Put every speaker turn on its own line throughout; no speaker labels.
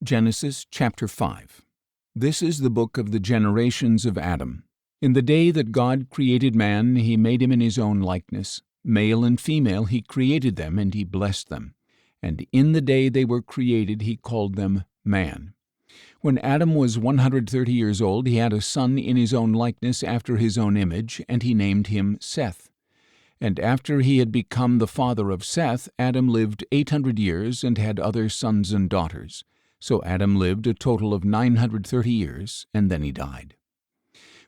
Genesis chapter 5. This is the book of the generations of Adam. In the day that God created man, he made him in his own likeness. Male and female he created them, and he blessed them. And in the day they were created he called them man. When Adam was 130 years old, he had a son in his own likeness after his own image, and he named him Seth. And after he had become the father of Seth, Adam lived 800 years and had other sons and daughters. So Adam lived a total of 930 years, and then he died.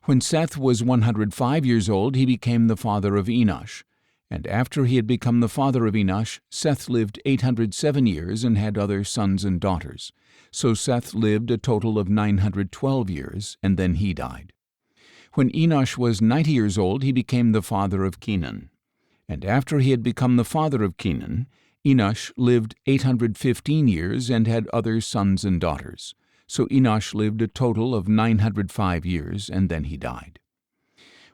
When Seth was 105 years old, he became the father of Enoch. And after he had become the father of Enoch, Seth lived 807 years and had other sons and daughters. So Seth lived a total of 912 years, and then he died. When Enoch was 90 years old, he became the father of Kenan. And after he had become the father of Kenan, Enoch lived 815 years and had other sons and daughters. So Enoch lived a total of 905 years, and then he died.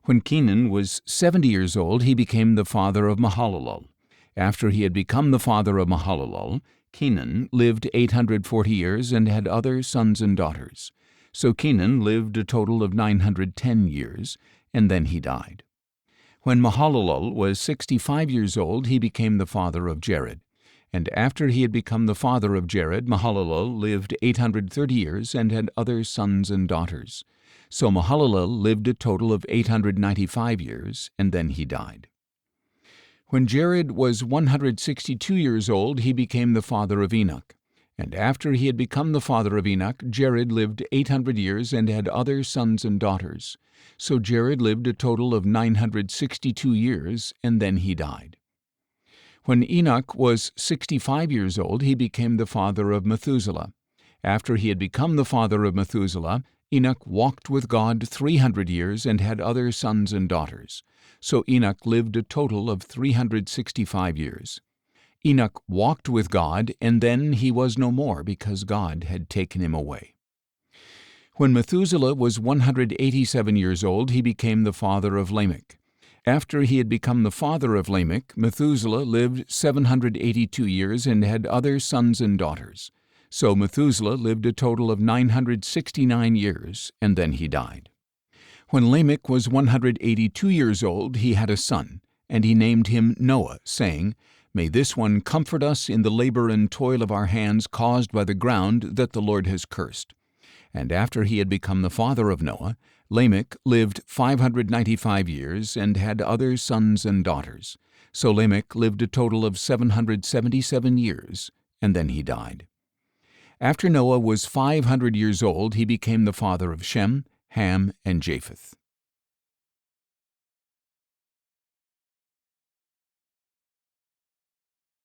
When Kenan was 70 years old, he became the father of Mahalalel. After he had become the father of Mahalalel, Kenan lived 840 years and had other sons and daughters. So Kenan lived a total of 910 years, and then he died. When Mahalalel was 65 years old, he became the father of Jared. And after he had become the father of Jared, Mahalalel lived 830 years and had other sons and daughters. So Mahalalel lived a total of 895 years, and then he died. When Jared was 162 years old, he became the father of Enoch. And after he had become the father of Enoch, Jared lived 800 years and had other sons and daughters. So Jared lived a total of 962 years, and then he died. When Enoch was 65 years old, he became the father of Methuselah. After he had become the father of Methuselah, Enoch walked with God 300 years and had other sons and daughters. So Enoch lived a total of 365 years. Enoch walked with God, and then he was no more, because God had taken him away. When Methuselah was 187 years old, he became the father of Lamech. After he had become the father of Lamech, Methuselah lived 782 years and had other sons and daughters. So Methuselah lived a total of 969 years, and then he died. When Lamech was 182 years old, he had a son, and he named him Noah, saying, "May this one comfort us in the labor and toil of our hands caused by the ground that the Lord has cursed." And after he had become the father of Noah, Lamech lived 595 years and had other sons and daughters. So Lamech lived a total of 777 years, and then he died. After Noah was 500 years old, he became the father of Shem, Ham, and Japheth.